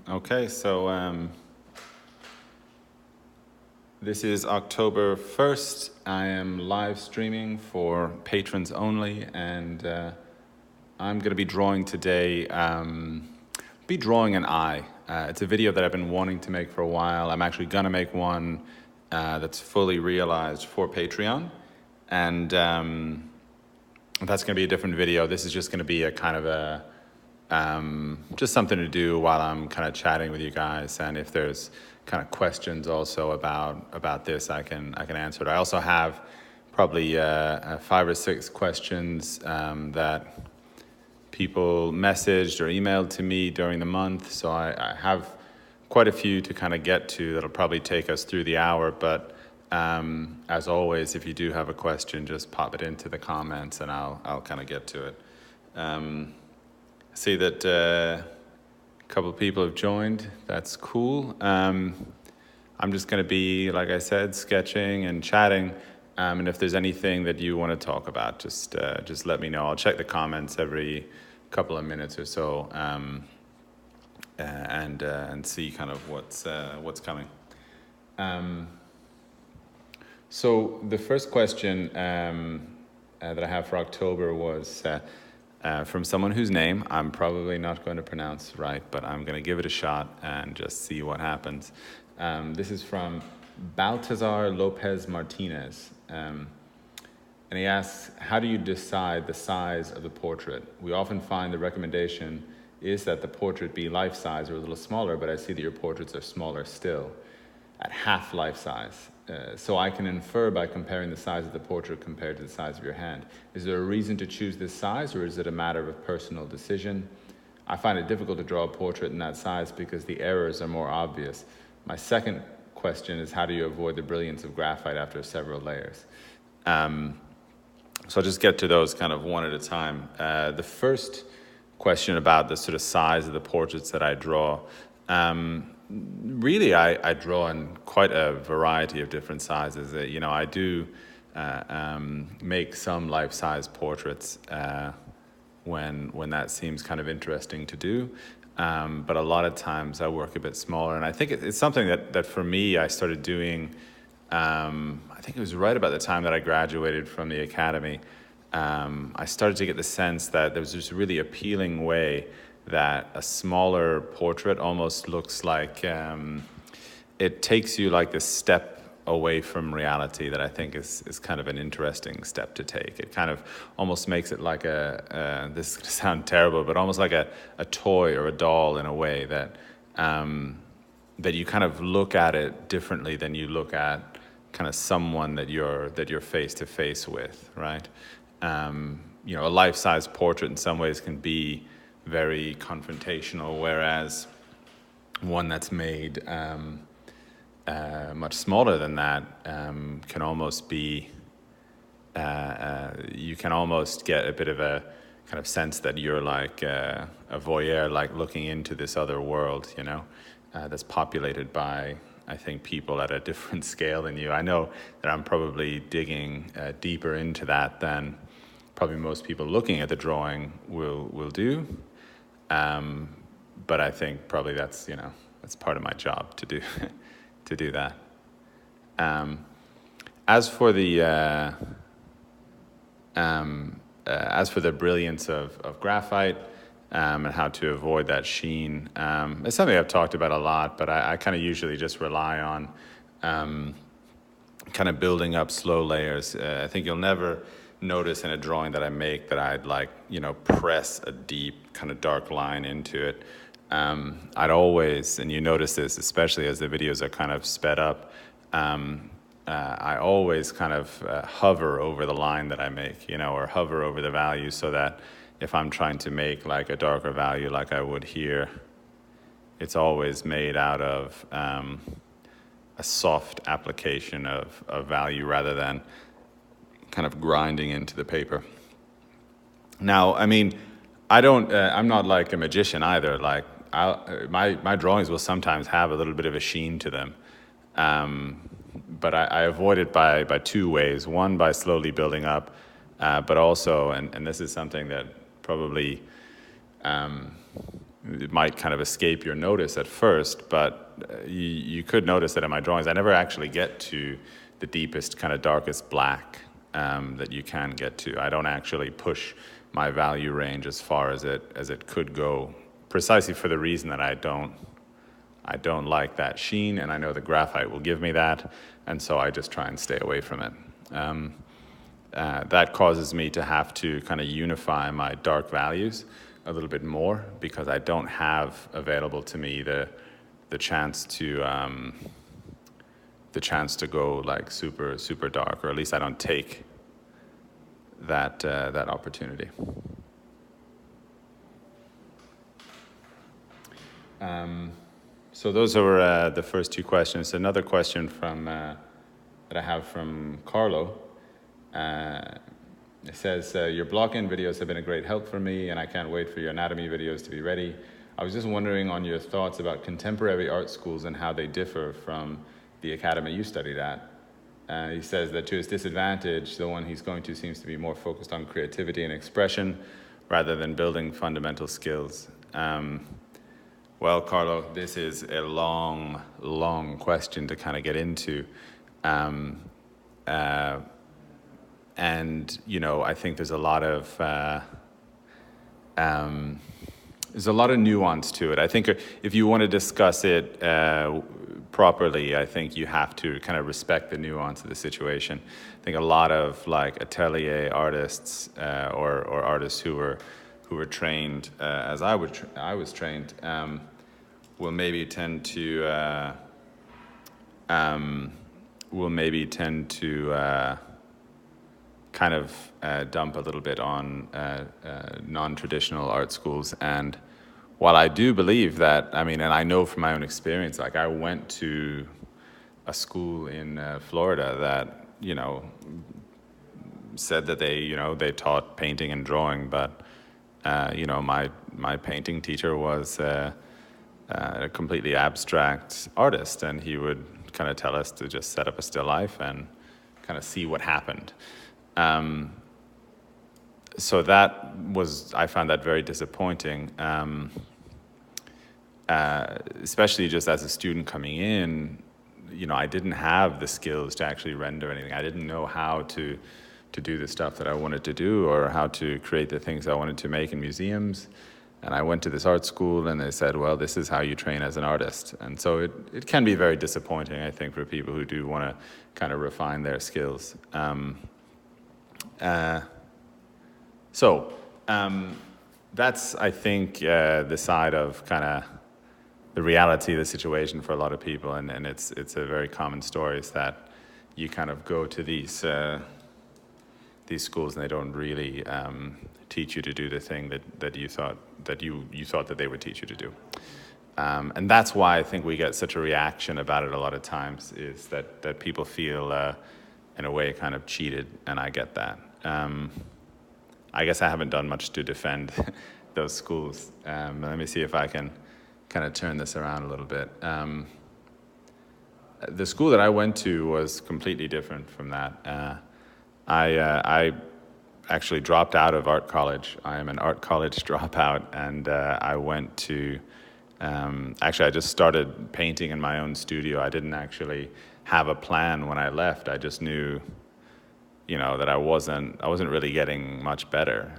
Okay, so this is October 1st. I am live streaming for patrons only, and I'm going to be drawing today, be drawing an eye. It's a video that I've been wanting to make for a while. I'm actually going to make one that's fully realized for Patreon, and that's going to be a different video. This is just going to be a kind of a just something to do while I'm kind of chatting with you guys, and if there's kind of questions also about this, I can answer it. I also have probably 5 or 6 questions that people messaged or emailed to me during the month, so I have quite a few to kind of get to that'll probably take us through the hour, but as always, if you do have a question, just pop it into the comments and I'll kind of get to it. See that a couple of people have joined. That's cool. I'm just going to be, like I said, sketching and chatting. And if there's anything that you want to talk about, just let me know. I'll check the comments every couple of minutes or so, and see kind of what's coming. So the first question that I have for October was from someone whose name I'm probably not going to pronounce right, but I'm going to give it a shot and just see what happens. This is from Baltazar Lopez Martinez. And he asks, how do you decide the size of the portrait? We often find the recommendation is that the portrait be life size or a little smaller, but I see that your portraits are smaller still, at half life size. So I can infer by comparing the size of the portrait compared to the size of your hand. Is there a reason to choose this size, or is it a matter of personal decision? I find it difficult to draw a portrait in that size because the errors are more obvious. My second question is, how do you avoid the brilliance of graphite after several layers? So I'll just get to those kind of one at a time. The first question about the sort of size of the portraits that I draw, really, I draw in quite a variety of different sizes. I do make some life-size portraits when that seems kind of interesting to do. But a lot of times I work a bit smaller, and I think it's something that for me I started doing. I think it was right about the time that I graduated from the academy. I started to get the sense that there was this really appealing way that a smaller portrait almost looks like it takes you like this step away from reality that I think is kind of an interesting step to take. It kind of almost makes it like this is going to sound terrible, but almost like a toy or a doll in a way that that you kind of look at it differently than you look at kind of someone that you're face to face with, right? A life-size portrait in some ways can be very confrontational, whereas one that's made much smaller than that can almost be, you can almost get a bit of a kind of sense that you're like a voyeur, like looking into this other world, that's populated by, I think, people at a different scale than you. I know that I'm probably digging deeper into that than probably most people looking at the drawing will do. But I think probably that's part of my job to do to do that. As for the brilliance of graphite and how to avoid that sheen, it's something I've talked about a lot, but I kind of usually just rely on kind of building up slow layers. I think you'll never notice in a drawing that I make that I'd press a deep kind of dark line into it. I'd always, and you notice this especially as the videos are kind of sped up, I always kind of hover over the line that I make, or hover over the value, so that if I'm trying to make like a darker value like I would here, it's always made out of a soft application of value rather than kind of grinding into the paper. Now, I mean, I'm not like a magician either. Like my drawings will sometimes have a little bit of a sheen to them. But I avoid it by 2 ways. One, by slowly building up, but also, and this is something that probably it might kind of escape your notice at first, but you could notice that in my drawings, I never actually get to the deepest, kind of darkest black that you can get to. I don't actually push my value range as far as it could go, precisely for the reason that I don't like that sheen, and I know the graphite will give me that, and so I just try and stay away from it. That causes me to have to kind of unify my dark values a little bit more, because I don't have available to me the chance to go like super dark, or at least I don't take that opportunity. So those are the first two questions. Another question from that I have from Carlo. It says, your block-in videos have been a great help for me, and I can't wait for your anatomy videos to be ready. I was just wondering on your thoughts about contemporary art schools and how they differ from the academy you studied at. He says that to his disadvantage, the one he's going to seems to be more focused on creativity and expression rather than building fundamental skills. Well, Carlo, this is a long question to kind of get into. And, you know, I think there's a lot of nuance to it. I think if you want to discuss it properly, I think you have to kind of respect the nuance of the situation. I think a lot of like atelier artists or artists who were trained as I was trained will maybe tend to kind of dump a little bit on non-traditional art schools. And while I do believe that, I mean, and I know from my own experience, like I went to a school in Florida that, you know, said that they taught painting and drawing, but, you know, my painting teacher was a completely abstract artist, and he would kind of tell us to just set up a still life and kind of see what happened. So I found that very disappointing, especially just as a student coming in. You know, I didn't have the skills to actually render anything. I didn't know how to do the stuff that I wanted to do, or how to create the things I wanted to make in museums. And I went to this art school, and they said, well, this is how you train as an artist. And so it can be very disappointing, I think, for people who do want to kind of refine their skills. That's, I think, the side of kind of the reality of the situation for a lot of people, and it's a very common story, is that you kind of go to these schools and they don't really teach you to do the thing that you thought that they would teach you to do. And that's why I think we get such a reaction about it a lot of times, is that people feel in a way kind of cheated, and I get that. I guess I haven't done much to defend those schools. Let me see if I can kind of turn this around a little bit. The school that I went to was completely different from that. I actually dropped out of art college. I am an art college dropout, and I went to, actually I just started painting in my own studio. I didn't actually have a plan when I left. I just knew, you know, that I wasn't really getting much better.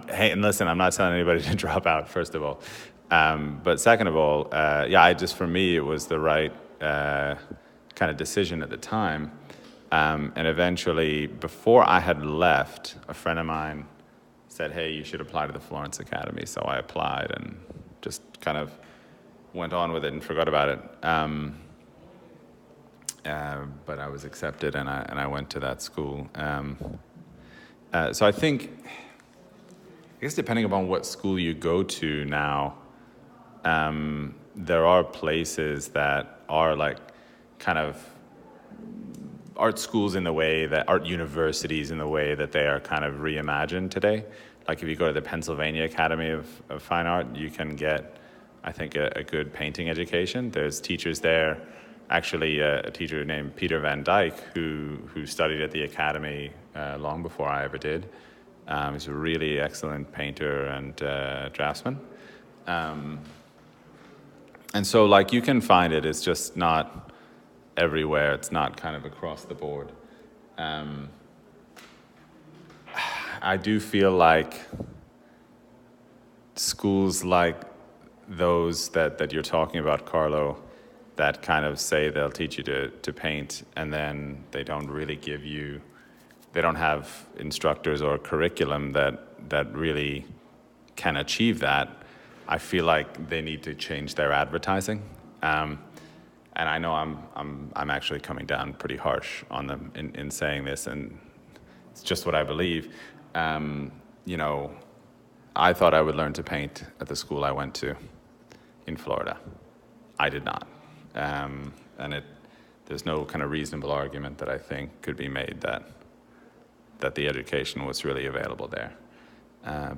Hey, and listen, I'm not telling anybody to drop out, first of all. But second of all, for me, it was the right kind of decision at the time. And eventually, before I had left, a friend of mine said, hey, you should apply to the Florence Academy. So I applied and just kind of went on with it and forgot about it. But I was accepted, and I went to that school. So I think, I guess depending upon what school you go to now, there are places that are like kind of art schools in the way that, art universities in the way that they are kind of reimagined today. Like if you go to the Pennsylvania Academy of Fine Art, you can get, I think, a good painting education. There's teachers there, actually a teacher named Peter Van Dyke who studied at the academy long before I ever did. He's a really excellent painter and draftsman. And so, like, you can find it. It's just not everywhere. It's not kind of across the board. I do feel like schools like those that you're talking about, Carlo, that kind of say they'll teach you to paint, and then they don't really give you, they don't have instructors or curriculum that really can achieve that. I feel like they need to change their advertising. And I know I'm actually coming down pretty harsh on them in saying this, and it's just what I believe. You know, I thought I would learn to paint at the school I went to in Florida. I did not. And there's no kind of reasonable argument that I think could be made that the education was really available there.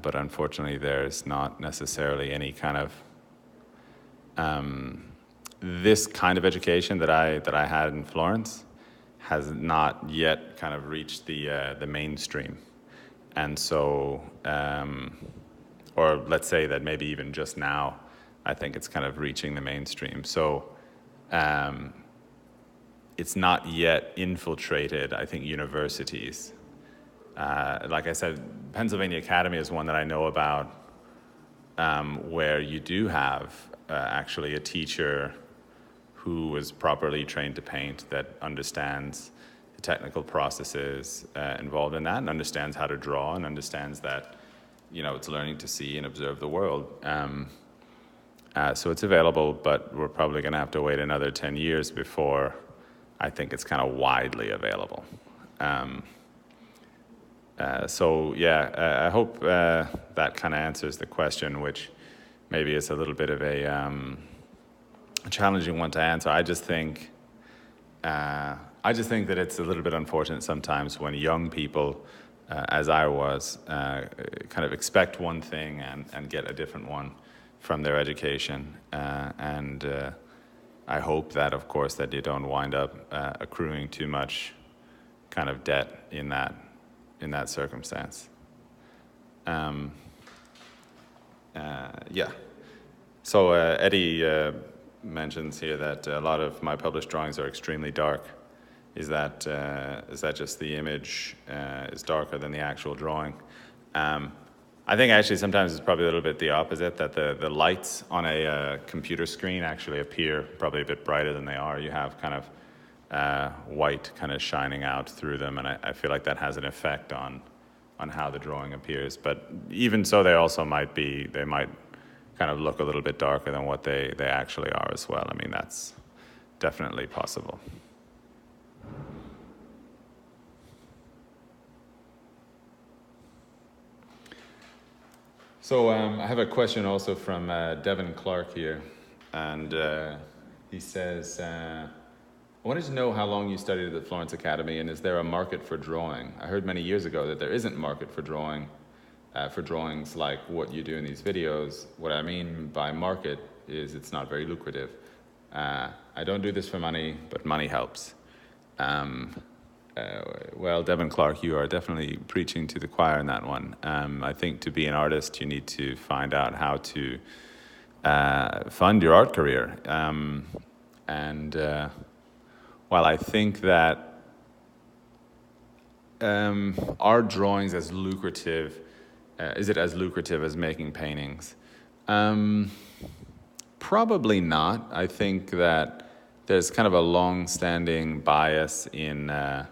But unfortunately, there's not necessarily any kind of this kind of education that I had in Florence has not yet kind of reached the mainstream. And so, or let's say that maybe even just now, I think it's kind of reaching the mainstream. So it's not yet infiltrated, I think, universities. Like I said, Pennsylvania Academy is one that I know about, where you do have actually a teacher who was properly trained to paint, that understands the technical processes involved in that, and understands how to draw, and understands that, you know, it's learning to see and observe the world. So it's available, but we're probably going to have to wait another 10 years before I think it's kind of widely available. So yeah, I hope that kind of answers the question, which maybe is a little bit of a challenging one to answer. I just think that it's a little bit unfortunate sometimes when young people, as I was, kind of expect one thing and get a different one from their education. And I hope that, of course, that you don't wind up accruing too much kind of debt in that circumstance. Yeah. So Eddie mentions here that a lot of my published drawings are extremely dark. Is that just the image is darker than the actual drawing? I think actually sometimes it's probably a little bit the opposite, that the lights on a computer screen actually appear probably a bit brighter than they are. You have kind of white kind of shining out through them, and I feel like that has an effect on how the drawing appears. But even so, they might kind of look a little bit darker than what they actually are as well. I mean, that's definitely possible. So I have a question also from Devin Clark here, and he says, I wanted to know how long you studied at the Florence Academy, and is there a market for drawing? I heard many years ago that there isn't market for drawing, for drawings like what you do in these videos. What I mean by market is it's not very lucrative. I don't do this for money, but money helps. Well, Devin Clark, you are definitely preaching to the choir in that one. I think to be an artist, you need to find out how to fund your art career. While I think that are drawings as lucrative, is it as lucrative as making paintings? Probably not. I think that there's kind of a long-standing bias in the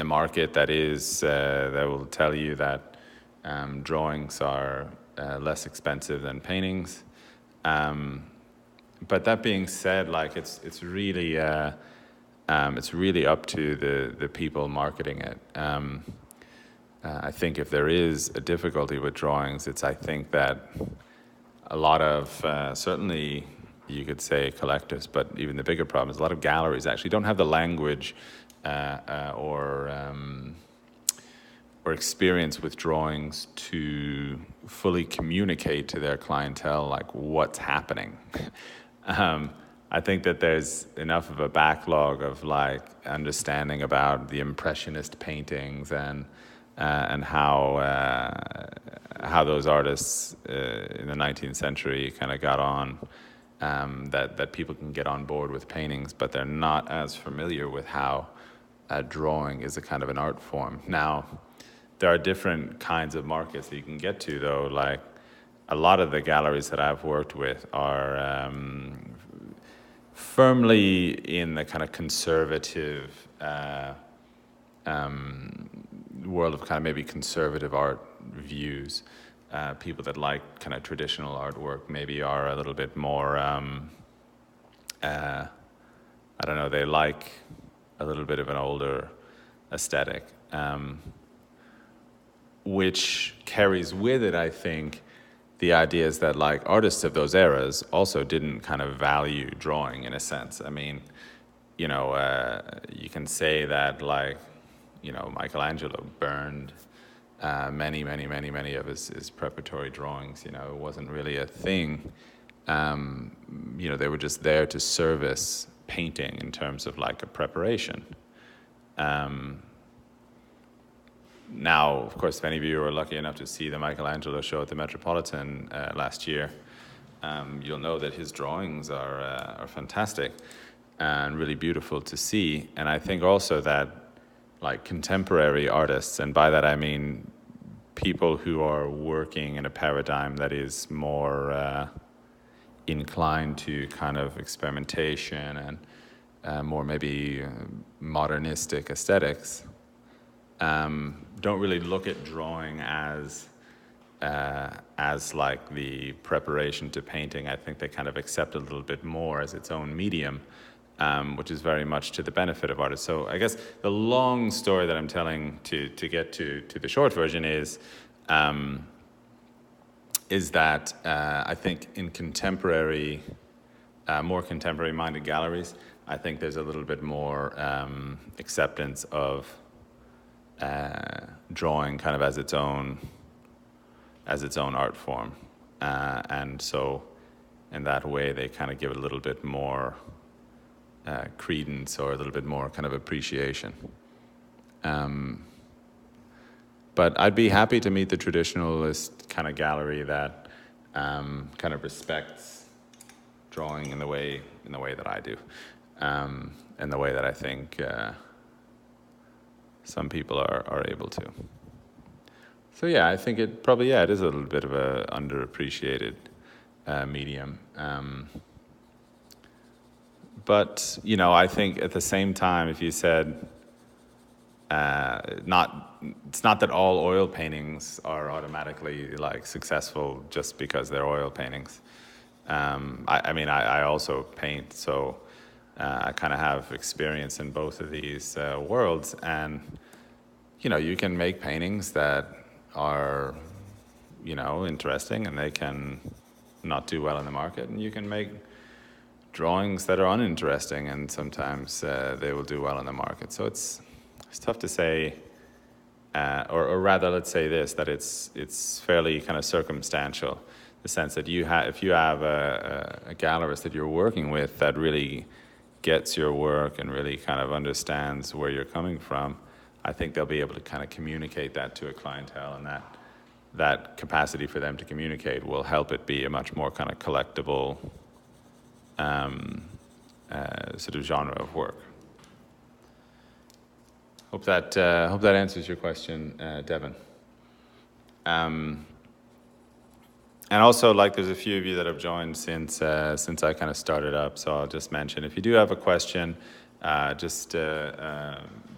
market that will tell you that drawings are less expensive than paintings. But that being said, like it's really up to the people marketing it. I think if there is a difficulty with drawings, I think that a lot of certainly you could say collectives, but even the bigger problem is a lot of galleries actually don't have the language or experience with drawings to fully communicate to their clientele like what's happening. I think that there's enough of a backlog of like understanding about the Impressionist paintings and how how those artists in the 19th century kind of got on, that people can get on board with paintings, but they're not as familiar with how drawing is a kind of an art form. Now, there are different kinds of markets that you can get to, though. Like a lot of the galleries that I've worked with are firmly in the kind of conservative world of kind of maybe conservative art views. People that like kind of traditional artwork maybe are a little bit more, I don't know, they like a little bit of an older aesthetic, which carries with it, I think, the ideas that like artists of those eras also didn't kind of value drawing in a sense. I mean, you can say that like, Michelangelo burned many of his preparatory drawings. It wasn't really a thing. They were just there to service painting in terms of like a preparation. Now, of course, if any of you were lucky enough to see the Michelangelo show at the Metropolitan last year, you'll know that his drawings are fantastic and really beautiful to see. And I think also that like contemporary artists, and by that I mean people who are working in a paradigm that is more inclined to kind of experimentation and more maybe modernistic aesthetics, don't really look at drawing as like the preparation to painting. I think they kind of accept it a little bit more as its own medium, which is very much to the benefit of artists. So I guess the long story that I'm telling to get to the short version is that I think in contemporary, more contemporary-minded galleries, I think there's a little bit more acceptance of drawing kind of as its own art form, and so in that way they kind of give it a little bit more credence or a little bit more kind of appreciation. But I'd be happy to meet the traditionalist kind of gallery that kind of respects drawing in the way that I do, and the way that I think some people are able to. So yeah, I think it is a little bit of a underappreciated medium. But I think at the same time, if you said it's not that all oil paintings are automatically like successful just because they're oil paintings. I also paint, so I kind of have experience in both of these worlds, and you can make paintings that are interesting and they can not do well in the market, and you can make drawings that are uninteresting and sometimes they will do well in the market. So it's tough to say, or rather, let's say this, that it's fairly kind of circumstantial, the sense that if you have a gallerist that you're working with that really gets your work and really kind of understands where you're coming from, I think they'll be able to kind of communicate that to a clientele, and that capacity for them to communicate will help it be a much more kind of collectible sort of genre of work. Hope that answers your question, Devin. And also, like, there's a few of you that have joined since I kind of started up, so I'll just mention, if you do have a question, just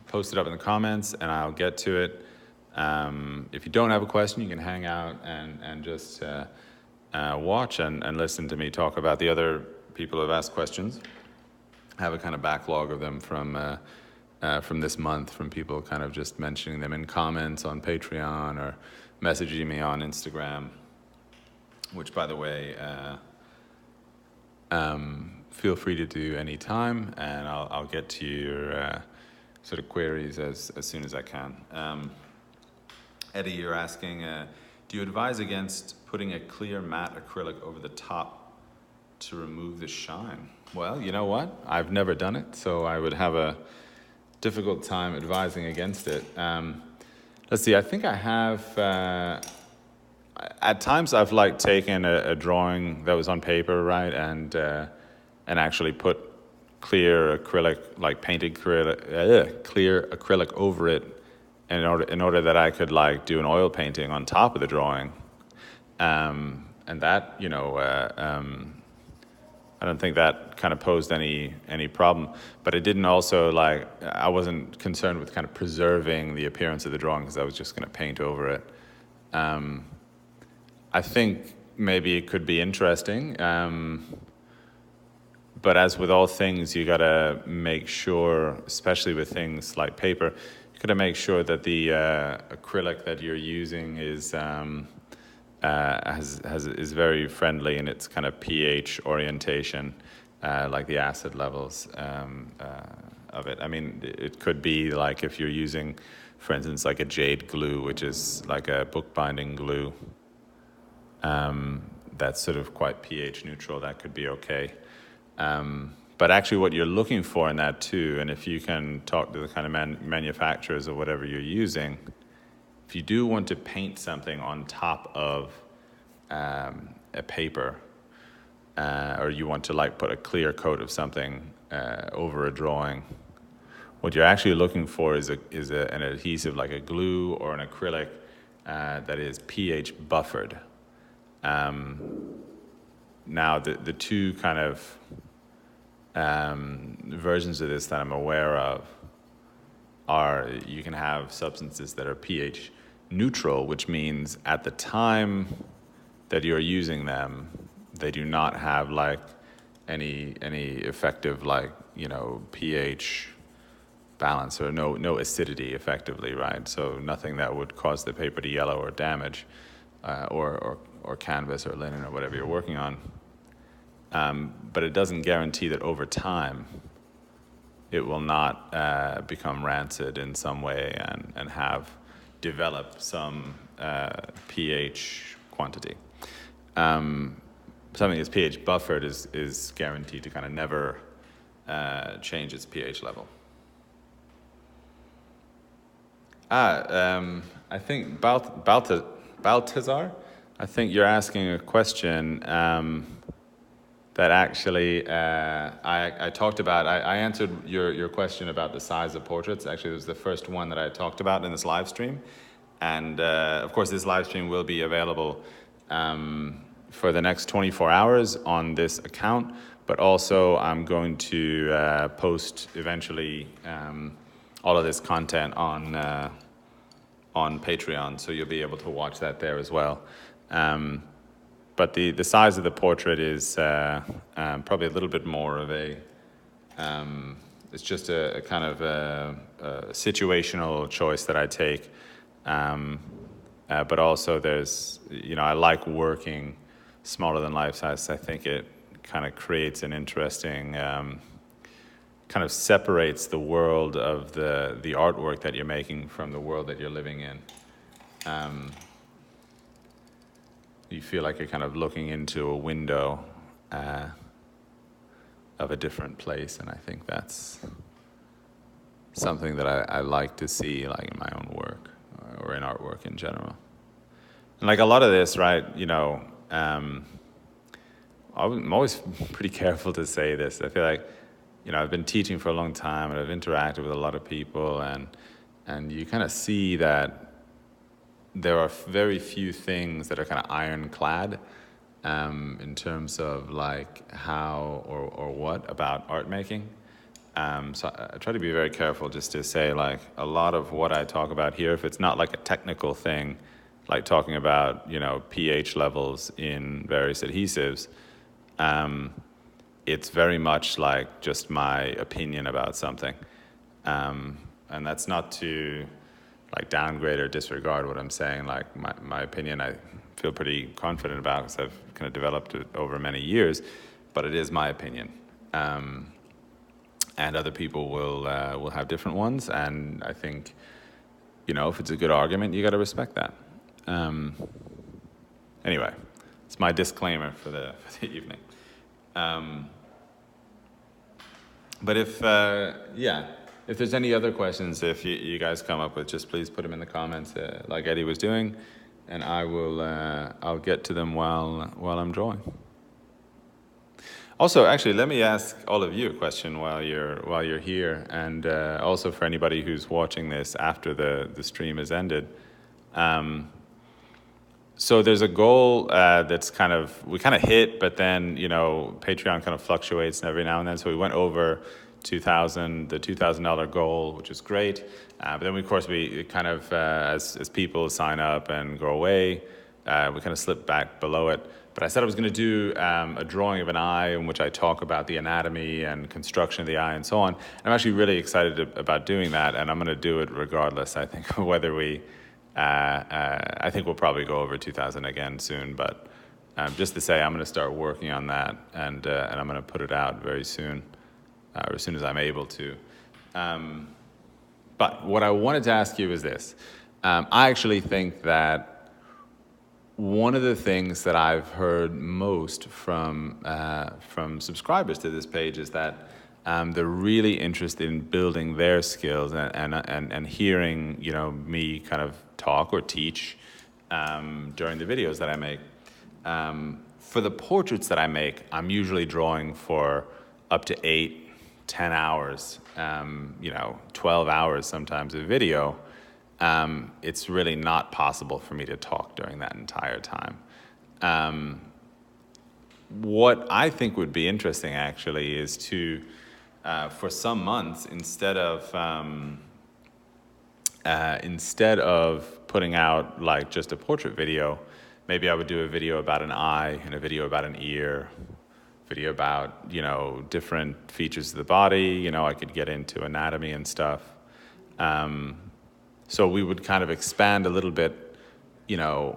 post it up in the comments and I'll get to it. If you don't have a question, you can hang out and just watch and listen to me talk about the other people who have asked questions. I have a kind of backlog of them from this month, from people kind of just mentioning them in comments on Patreon or messaging me on Instagram, which, by the way, feel free to do any time, and I'll get to your sort of queries as soon as I can. Eddie, you're asking, do you advise against putting a clear matte acrylic over the top to remove the shine? Well, you know what? I've never done it, so I would have a difficult time advising against it. Let's see, I think I have, at times I've like taken a drawing that was on paper, right, and actually put clear acrylic, like painted clear acrylic over it, in order that I could like do an oil painting on top of the drawing, and that I don't think that kind of posed any problem, but it didn't also like I wasn't concerned with kind of preserving the appearance of the drawing because I was just going to paint over it. I think maybe it could be interesting, but as with all things, you got to make sure, especially with things like paper, you got to make sure that the acrylic that you're using is is very friendly in its kind of pH orientation, like the acid levels of it. I mean, it could be like if you're using, for instance, like a jade glue, which is like a bookbinding glue, that's sort of quite pH neutral, that could be okay. But actually what you're looking for in that too, and if you can talk to the kind of manufacturers or whatever you're using, if you do want to paint something on top of a paper, or you want to like put a clear coat of something over a drawing, what you're actually looking for is an adhesive like a glue or an acrylic that is pH buffered. Now the two kind of versions of this that I'm aware of are you can have substances that are pH neutral, which means at the time that you're using them, they do not have like any effective like pH balance or no acidity effectively, right? So nothing that would cause the paper to yellow or damage, or canvas or linen or whatever you're working on. But it doesn't guarantee that over time it will not become rancid in some way and have developed some pH quantity. Something that's pH buffered is guaranteed to kind of never change its pH level. I think Baltazar, I think you're asking a question that actually I talked about. I answered your question about the size of portraits. Actually, it was the first one that I talked about in this live stream. And of course, this live stream will be available for the next 24 hours on this account, but also I'm going to post eventually all of this content on Patreon, so you'll be able to watch that there as well. But the size of the portrait is probably a little bit more of it's just a kind of a situational choice that I take. But also there's, I like working smaller than life size. I think it kind of creates an interesting, kind of separates the world of the artwork that you're making from the world that you're living in. You feel like you're kind of looking into a window of a different place, and I think that's something that I like to see, like in my own work or in artwork in general. And like a lot of this, right? I'm always pretty careful to say this. I feel like, I've been teaching for a long time, and I've interacted with a lot of people, and you kind of see that there are very few things that are kind of ironclad in terms of like how or what about art making. So I try to be very careful just to say like a lot of what I talk about here, if it's not like a technical thing, like talking about, pH levels in various adhesives, it's very much like just my opinion about something. And that's not to like downgrade or disregard what I'm saying. Like my opinion, I feel pretty confident about because I've kind of developed it over many years, but it is my opinion. And other people will have different ones, and I think, if it's a good argument, you got to respect that. Anyway, it's my disclaimer for the evening. But if there's any other questions, if you guys come up with, just please put them in the comments, like Eddie was doing. and I'll get to them while I'm drawing. Also, actually, let me ask all of you a question while you're here, and also for anybody who's watching this after the stream has ended. So there's a goal that's we kind of hit, but then Patreon kind of fluctuates every now and then. So we went over the $2,000 goal, which is great. But then of course we kind of as people sign up and go away, we kind of slip back below it. But I said I was going to do a drawing of an eye in which I talk about the anatomy and construction of the eye and so on. And I'm actually really excited about doing that, and I'm going to do it regardless, I think, whether we... I think we'll probably go over 2,000 again soon, but just to say I'm going to start working on that, and I'm going to put it out very soon, or as soon as I'm able to. But what I wanted to ask you is this. I actually think that one of the things that I've heard most from subscribers to this page is that they're really interested in building their skills and hearing me kind of talk or teach during the videos that I make. For the portraits that I make, I'm usually drawing for up to 8-10 hours, 12 hours sometimes of video. It's really not possible for me to talk during that entire time. What I think would be interesting actually is to, for some months, instead of putting out like just a portrait video, maybe I would do a video about an eye and a video about an ear, video about different features of the body. I could get into anatomy and stuff. So we would kind of expand a little bit, both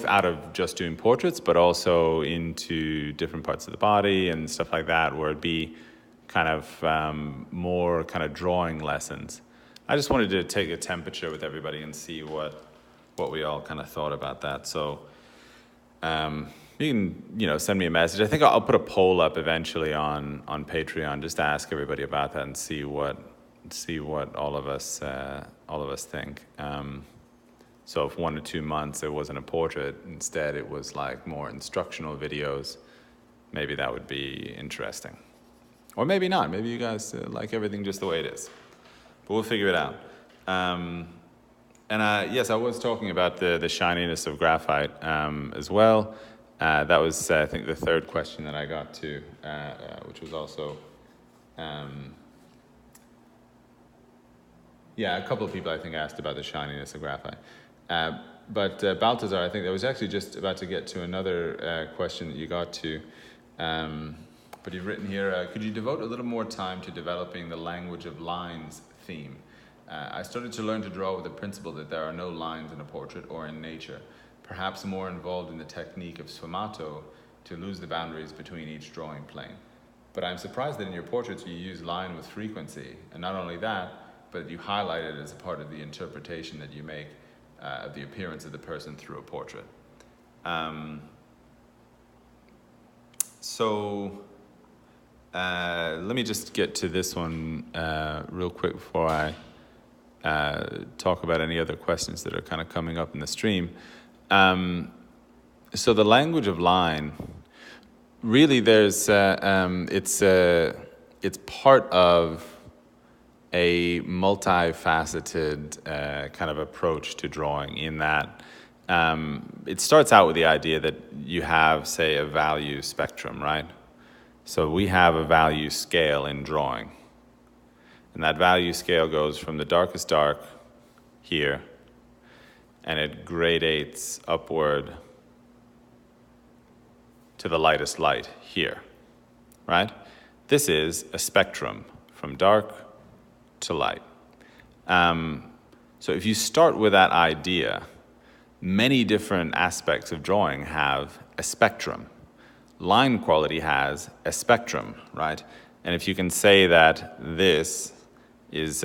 out of just doing portraits, but also into different parts of the body and stuff like that, where it'd be kind of more kind of drawing lessons. I just wanted to take a temperature with everybody and see what we all kind of thought about that. So you can send me a message. I think I'll put a poll up eventually on Patreon just to ask everybody about that and see what all of us think. So if 1 or 2 months it wasn't a portrait, instead it was like more instructional videos, maybe that would be interesting. Or maybe not. Maybe you guys like everything just the way it is. But we'll figure it out. Yes, I was talking about the shininess of graphite as well. That was, I think, the third question that I got to, which was also... a couple of people, I think, asked about the shininess of graphite. But Balthazar, I think, I was actually just about to get to another question that you got to. But you've written here, could you devote a little more time to developing the language of lines theme? I started to learn to draw with the principle that there are no lines in a portrait or in nature, perhaps more involved in the technique of sfumato to lose the boundaries between each drawing plane. But I'm surprised that in your portraits you use line with frequency, and not only that, but you highlight it as a part of the interpretation that you make of the appearance of the person through a portrait. Let me just get to this one real quick before I talk about any other questions that are kind of coming up in the stream. So the language of line, really there's, it's part of a multifaceted kind of approach to drawing, in that it starts out with the idea that you have, say, a value spectrum, right? So we have a value scale in drawing. And that value scale goes from the darkest dark here, and it gradates upward to the lightest light here, right? This is a spectrum from dark to light. So if you start with that idea, many different aspects of drawing have a spectrum. Line quality has a spectrum, right? And if you can say that this is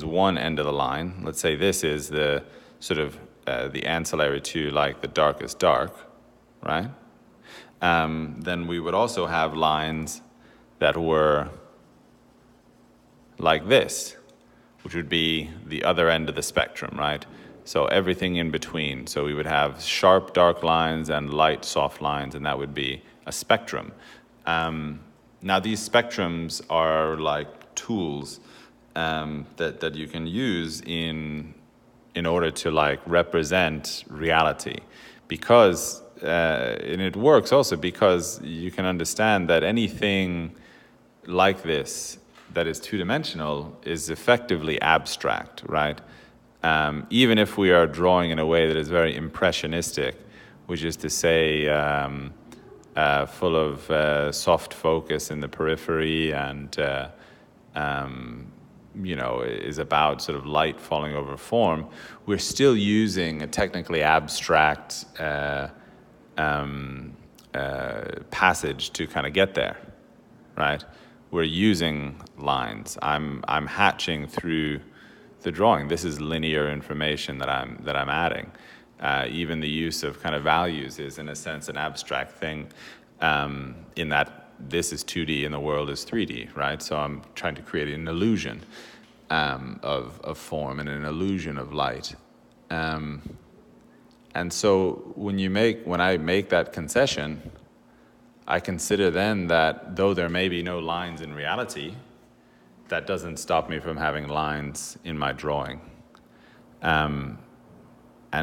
one end of the line, let's say this is the sort of the ancillary to like the darkest dark, right? Then we would also have lines that were like this, which would be the other end of the spectrum, right? So everything in between. So we would have sharp dark lines and light soft lines, and that would be a spectrum. Now these spectrums are like tools that you can use in order to like represent reality, because and it works also because you can understand that anything like this that is two-dimensional is effectively abstract, right? Even if we are drawing in a way that is very impressionistic, which is to say full of soft focus in the periphery and is about sort of light falling over form, we're still using a technically abstract passage to kind of get there, right? We're using lines. I'm hatching through the drawing. This is linear information that I'm adding. Even the use of kind of values is, in a sense, an abstract thing, in that this is 2D and the world is 3D, right? So I'm trying to create an illusion of form and an illusion of light. And so when I make that concession, I consider then that though there may be no lines in reality, that doesn't stop me from having lines in my drawing. And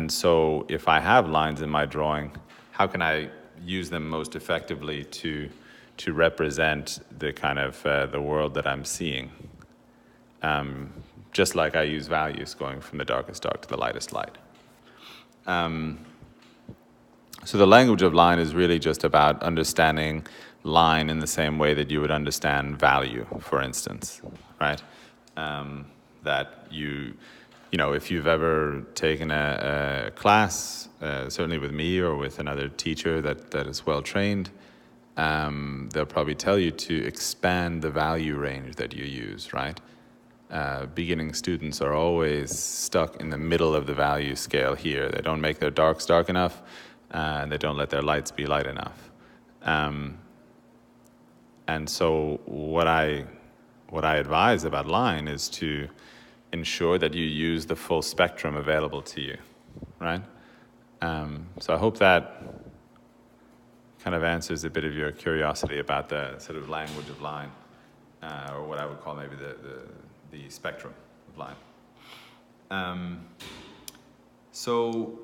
so if I have lines in my drawing, how can I use them most effectively to represent the kind of the world that I'm seeing? Just like I use values going from the darkest dark to the lightest light. So the language of line is really just about understanding line in the same way that you would understand value, for instance, right? That if you've ever taken a class, certainly with me or with another teacher that is well trained, they'll probably tell you to expand the value range that you use, right? Beginning students are always stuck in the middle of the value scale here. They don't make their darks dark enough, and they don't let their lights be light enough. And so what I advise about line is to ensure that you use the full spectrum available to you, right? So I hope that kind of answers a bit of your curiosity about the sort of language of line, or what I would call maybe the spectrum of line. So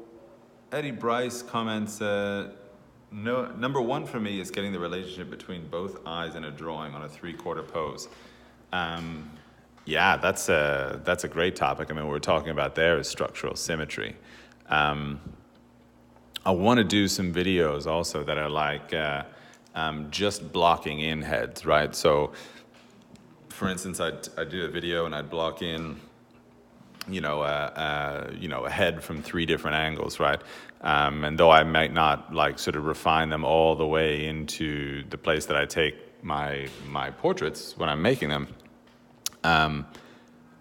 Eddie Bryce comments, no, number one for me is getting the relationship between both eyes in a drawing on a 3/4 pose. Yeah, that's a great topic. I mean, what we're talking about there is structural symmetry. I want to do some videos also that are like just blocking in heads, right? So, for instance, I'd do a video and I'd block in, a head from 3 different angles, right? And though I might not like sort of refine them all the way into the place that I take my portraits when I'm making them,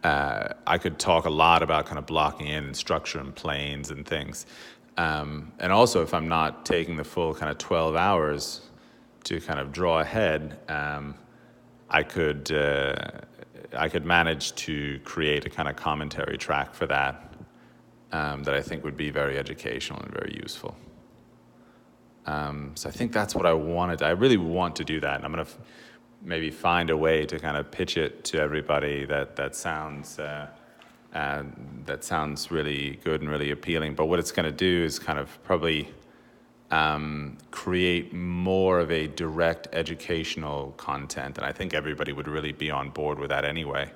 I could talk a lot about kind of blocking in and structure and planes and things. And also, if I'm not taking the full kind of 12 hours to kind of draw a head, I could manage to create a kind of commentary track for that that I think would be very educational and very useful. So I think that's what I wanted. I really want to do that, and I'm going to maybe find a way to kind of pitch it to everybody that sounds really good and really appealing. But what it's going to do is kind of probably create more of a direct educational content, and I think everybody would really be on board with that anyway.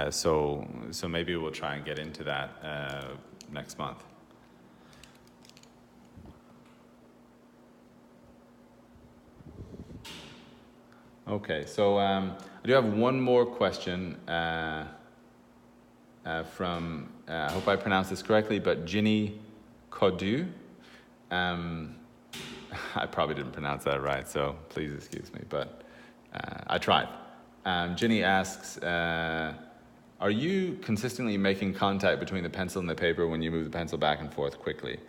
So maybe we'll try and get into that next month. Okay, so I do have one more question from, I hope I pronounced this correctly, but Ginny Kodu. I probably didn't pronounce that right, so please excuse me, but I tried. Ginny asks, are you consistently making contact between the pencil and the paper when you move the pencil back and forth quickly?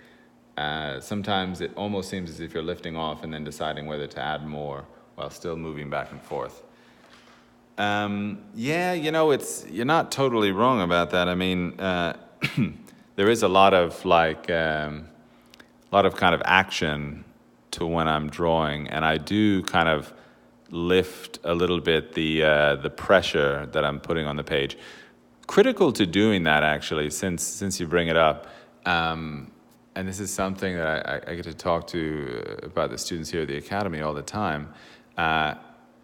Sometimes it almost seems as if you're lifting off and then deciding whether to add more while still moving back and forth. Yeah, you're not totally wrong about that. I mean, there is a lot of kind of action to when I'm drawing, and I do kind of lift a little bit the pressure that I'm putting on the page. Critical to doing that, actually, since you bring it up, and this is something that I get to talk to about the students here at the academy all the time,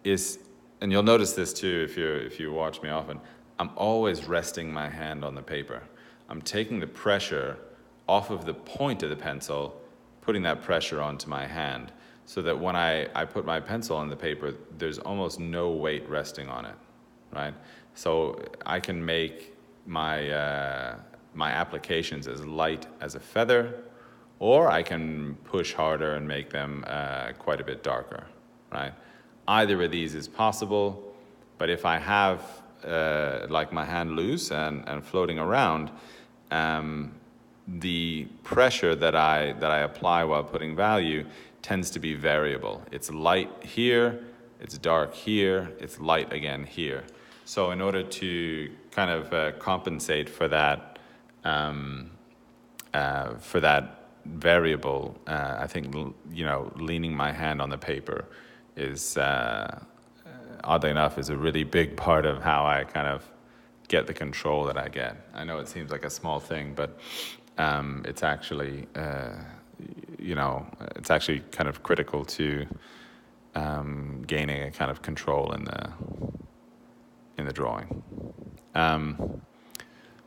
is, and you'll notice this too if you watch me often, I'm always resting my hand on the paper. I'm taking the pressure off of the point of the pencil, putting that pressure onto my hand, so that when I put my pencil on the paper, there's almost no weight resting on it, right? So I can make my my applications as light as a feather, or I can push harder and make them quite a bit darker, right? Either of these is possible, but if I have like my hand loose and floating around, the pressure that I apply while putting value tends to be variable. It's light here, it's dark here, it's light again here. So in order to kind of compensate for that variable, I think leaning my hand on the paper is oddly enough is a really big part of how I kind of get the control that I get. I know it seems like a small thing, but it's actually it's actually kind of critical to gaining a kind of control in the drawing.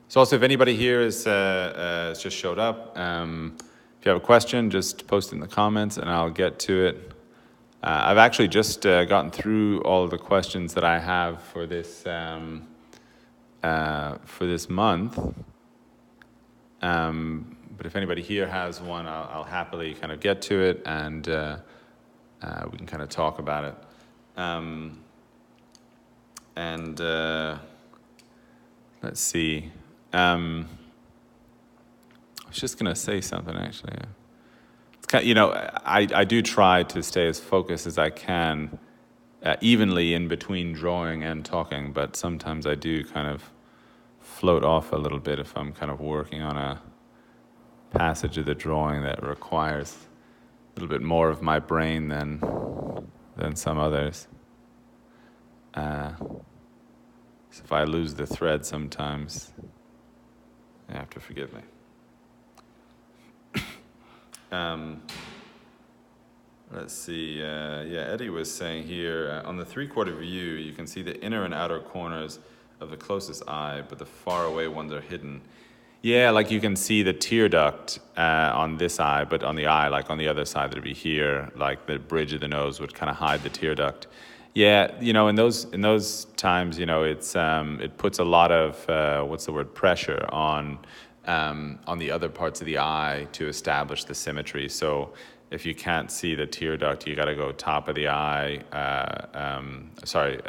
So also, if anybody here is has just showed up, if you have a question, just post it in the comments and I'll get to it. I've actually just gotten through all of the questions that I have for this month. But if anybody here has one, I'll happily kind of get to it, and we can kind of talk about it. Let's see. I was just gonna say something actually. It's kind of, I do try to stay as focused as I can, evenly in between drawing and talking, but sometimes I do kind of float off a little bit if I'm kind of working on a passage of the drawing that requires a little bit more of my brain than some others. So if I lose the thread sometimes, you have to forgive me. Let's see, Eddie was saying here, on the three-quarter view, you can see the inner and outer corners of the closest eye, but the far away ones are hidden. Yeah, like you can see the tear duct on this eye, but on the eye, like on the other side, that'd be here, like the bridge of the nose would kind of hide the tear duct. Yeah, in those times, it's it puts a lot of pressure on the other parts of the eye to establish the symmetry. So if you can't see the tear duct, you got to go top of the eye, sort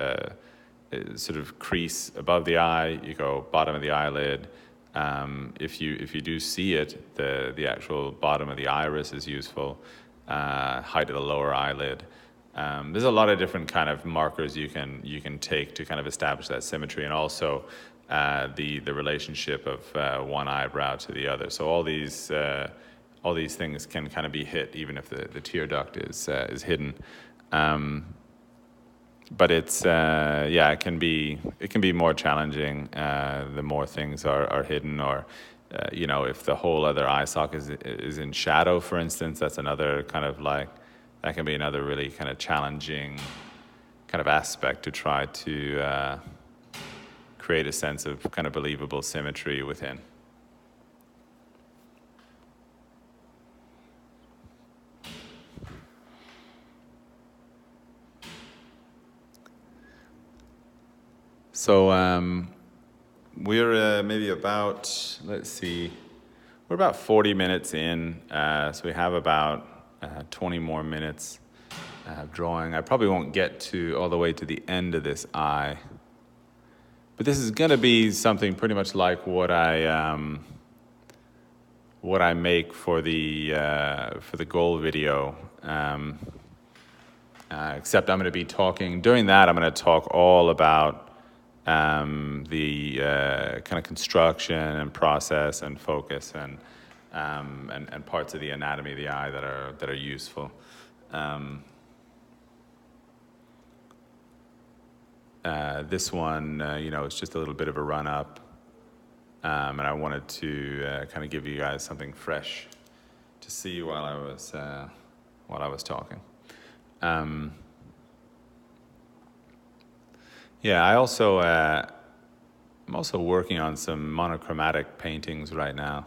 of crease above the eye. You go bottom of the eyelid. If you do see it, the actual bottom of the iris is useful. Height of the lower eyelid. There's a lot of different kind of markers you can take to kind of establish that symmetry, and also the relationship of one eyebrow to the other. So all these things can kind of be hit even if the tear duct is hidden. But it's it can be more challenging the more things are hidden, or if the whole other eye socket is in shadow, for instance. That's another kind of that can be another really kind of challenging kind of aspect to try to create a sense of kind of believable symmetry within. So we're maybe about, we're about 40 minutes in, so we have about 20 more minutes of drawing. I probably won't get all the way to the end of this eye, but this is going to be something pretty much like what I make for the goal video, except I'm going to be talking, during that, I'm going to talk all about the kind of construction and process and focus and parts of the anatomy of the eye that are useful. This one, it's just a little bit of a run up, and I wanted to kind of give you guys something fresh to see while I was talking. Yeah, I'm also working on some monochromatic paintings right now.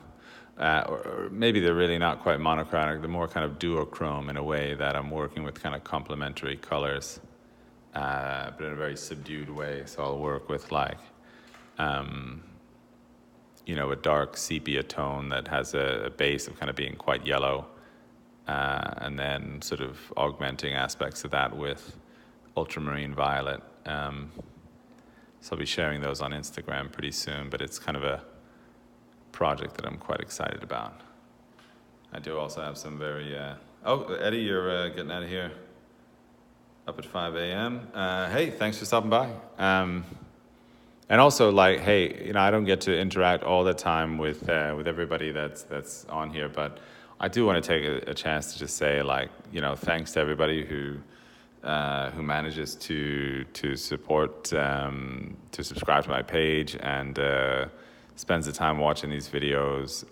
Or maybe they're really not quite monochromatic, they're more kind of duochrome in a way that I'm working with kind of complementary colors, but in a very subdued way. So I'll work with like, a dark sepia tone that has a base of kind of being quite yellow, and then sort of augmenting aspects of that with ultramarine violet. So I'll be sharing those on Instagram pretty soon, but it's kind of a project that I'm quite excited about. I do also have some very... Eddie, you're getting out of here up at 5 a.m. Hey, thanks for stopping by. And also, like, hey, I don't get to interact all the time with everybody that's on here, but I do want to take a chance to just say, like, thanks to everybody who manages to support, to subscribe to my page and spends the time watching these videos.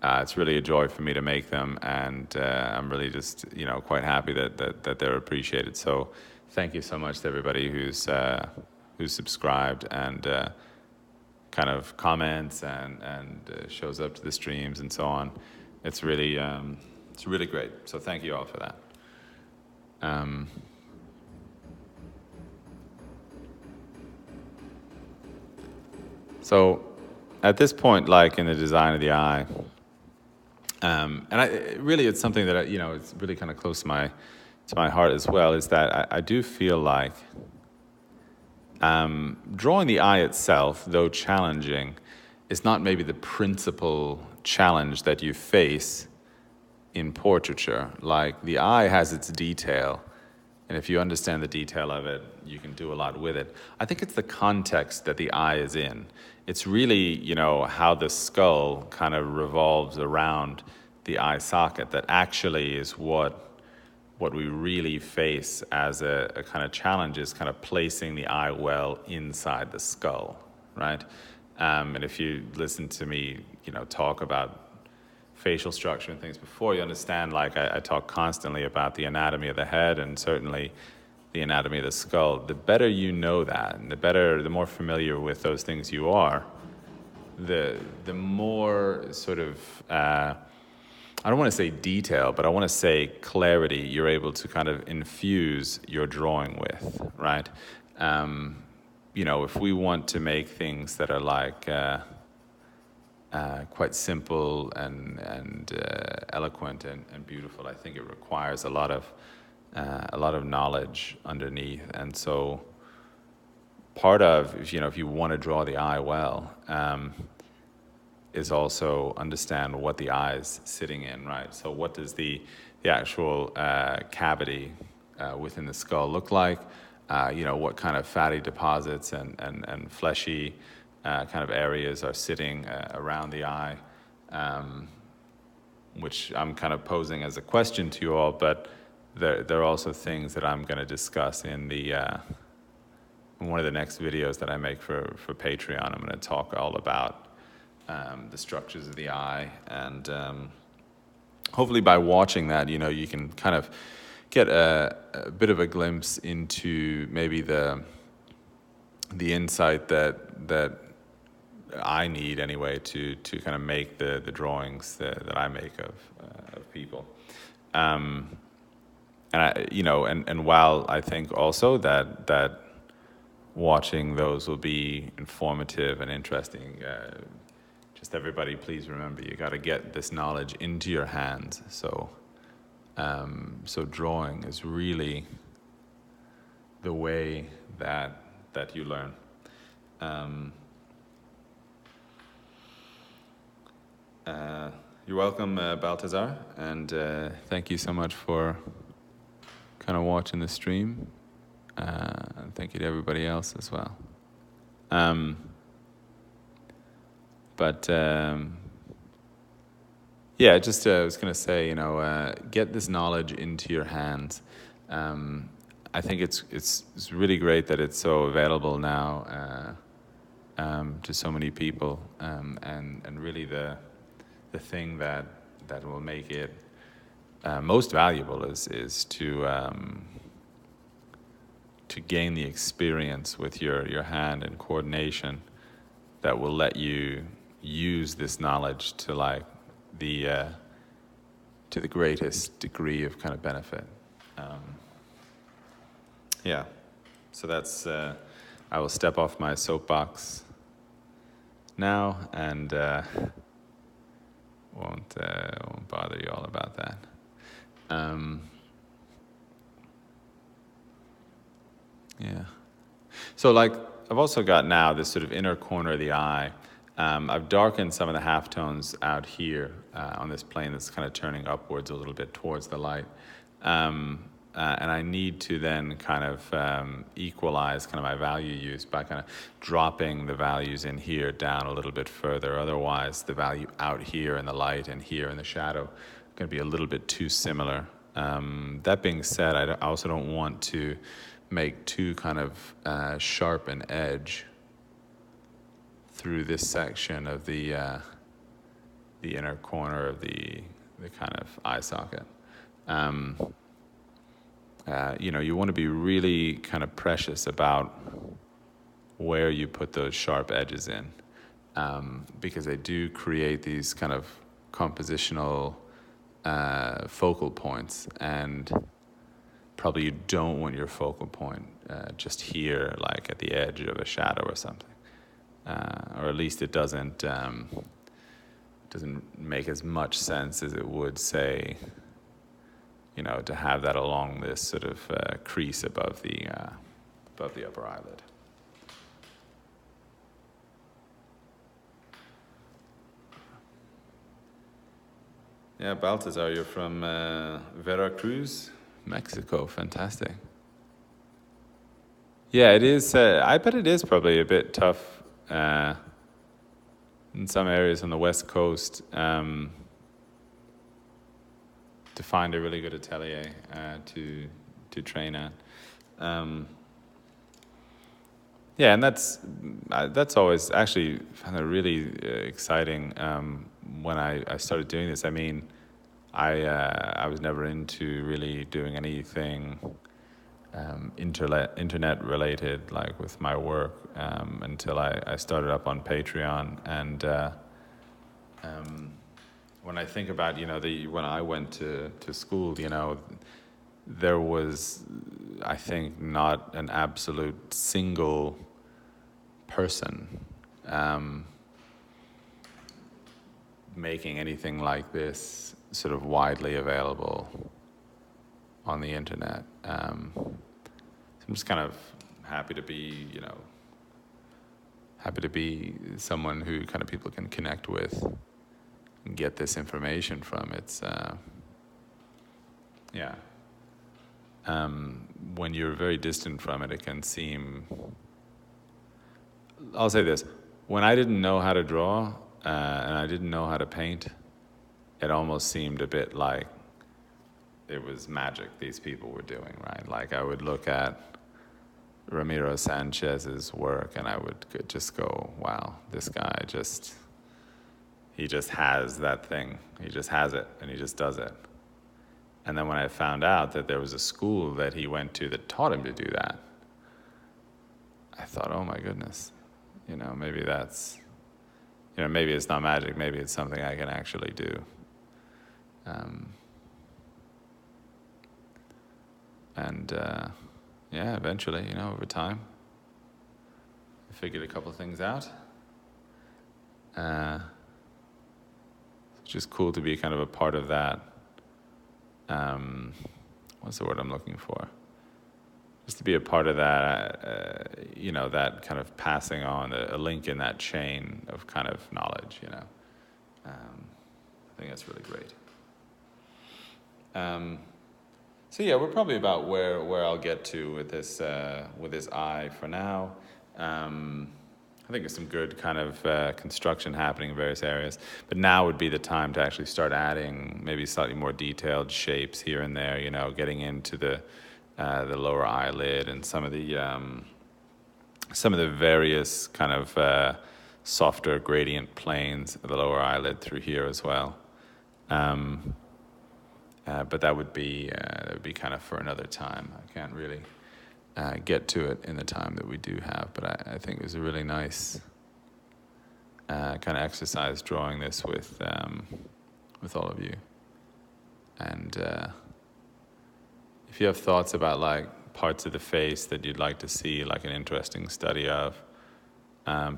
It's really a joy for me to make them, and I'm really just quite happy that they're appreciated. So thank you so much to everybody who's subscribed and kind of comments and shows up to the streams and so on. It's really great. So thank you all for that. So at this point, like in the design of the eye, and it's something that it's really kind of close to my heart as well, is that I do feel like drawing the eye itself, though challenging, is not maybe the principal challenge that you face in portraiture. Like, the eye has its detail, and if you understand the detail of it, you can do a lot with it. I think it's the context that the eye is in. It's really, how the skull kind of revolves around the eye socket that actually is what we really face as a kind of challenge, is kind of placing the eye well inside the skull, right? And if you listen to me, talk about facial structure and things before, you understand, like, I talk constantly about the anatomy of the head and certainly the anatomy of the skull. The better you know that, and the more familiar with those things you are, the more sort of, I don't want to say detail, but I want to say clarity you're able to kind of infuse your drawing with, right? If we want to make things that are like quite simple and eloquent and beautiful, I think it requires a lot of knowledge underneath. And so part of, if you want to draw the eye well, is also understand what the eye is sitting in, right? So what does the actual cavity within the skull look like? What kind of fatty deposits and fleshy kind of areas are sitting around the eye, which I'm kind of posing as a question to you all, but there are also things that I'm going to discuss in one of the next videos that I make for Patreon. I'm going to talk all about the structures of the eye, and hopefully by watching that, you can kind of get a bit of a glimpse into maybe the insight that I need anyway to kind of make the drawings that I make of people. And while I think also that watching those will be informative and interesting, just everybody, please remember, you got to get this knowledge into your hands. So drawing is really the way that you learn. You're welcome, Baltazar, and thank you so much for kind of watching the stream. And thank you to everybody else as well. Yeah, just I was going to say, get this knowledge into your hands. I think it's really great that it's so available now to so many people, and really the thing that will make it most valuable is to gain the experience with your hand and coordination that will let you use this knowledge to the greatest degree of kind of benefit. Yeah, so that's I will step off my soapbox now and won't bother you all about that. Yeah. So I've also got now this sort of inner corner of the eye. I've darkened some of the halftones out here on this plane that's kind of turning upwards a little bit towards the light. And I need to then kind of equalize kind of my value use by kind of dropping the values in here down a little bit further. Otherwise, the value out here in the light and here in the shadow are going to be a little bit too similar. That being said, I also don't want to make too kind of sharp an edge through this section of the inner corner of the kind of eye socket. You want to be really kind of precious about where you put those sharp edges in, because they do create these kind of compositional focal points, and probably you don't want your focal point just here, like at the edge of a shadow or something, or at least it doesn't make as much sense as it would, say, to have that along this sort of crease above the upper eyelid. Yeah, Baltazar, you're from Veracruz, Mexico. Fantastic. Yeah, it is. I bet it is probably a bit tough in some areas on the West Coast to find a really good atelier to train at. Yeah, and that's always actually kind of really exciting when I started doing this. I mean, I was never into really doing anything internet related, like with my work, until I started up on Patreon. And when I think about when I went to school, there was, I think, not an absolute single person making anything like this sort of widely available on the internet. So I'm just kind of happy to be someone who kind of people can connect with and get this information from. It's when you're very distant from it, it can seem. I'll say this: when I didn't know how to draw and I didn't know how to paint, it almost seemed a bit like it was magic these people were doing, right? Like I would look at Ramiro Sanchez's work and I would just go, wow, this guy he just has that thing. He just has it and he just does it. And then when I found out that there was a school that he went to that taught him to do that, I thought, oh my goodness, maybe that's, maybe it's not magic, maybe it's something I can actually do. Eventually, over time, I figured a couple things out. It's just cool to be kind of a part of that. What's the word I'm looking for? Just to be a part of that, that kind of passing on, a link in that chain of kind of knowledge, I think that's really great. So yeah, we're probably about where I'll get to with this eye for now. I think there's some good kind of construction happening in various areas, but now would be the time to actually start adding maybe slightly more detailed shapes here and there. You know, getting into the lower eyelid and some of the various kind of softer gradient planes of the lower eyelid through here as well. But that would be kind of for another time. I can't really get to it in the time that we do have, but I think it was a really nice kind of exercise drawing this with all of you. And if you have thoughts about like parts of the face that you'd like to see like an interesting study of,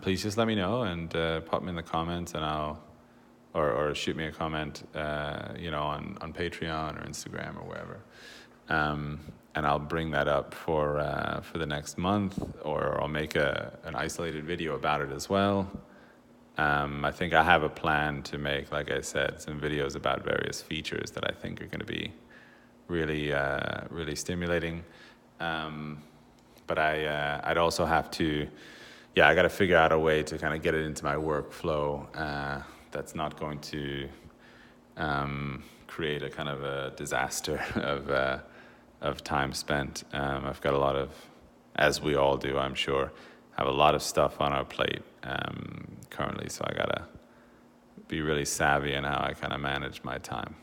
please just let me know and pop them in the comments, and or shoot me a comment, on Patreon or Instagram or wherever, and I'll bring that up for the next month, or I'll make an isolated video about it as well. I think I have a plan to make, like I said, some videos about various features that I think are going to be really stimulating. But I'd also have to, I got to figure out a way to kind of get it into my workflow that's not going to create a kind of a disaster of time spent. I've got a lot of, as we all do, I'm sure, have a lot of stuff on our plate currently, so I gotta be really savvy in how I kind of manage my time.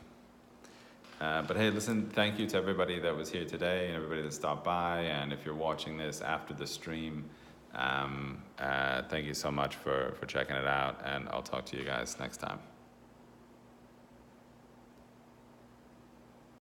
But hey, listen, thank you to everybody that was here today and everybody that stopped by. And if you're watching this after the stream, thank you so much for checking it out. And I'll talk to you guys next time.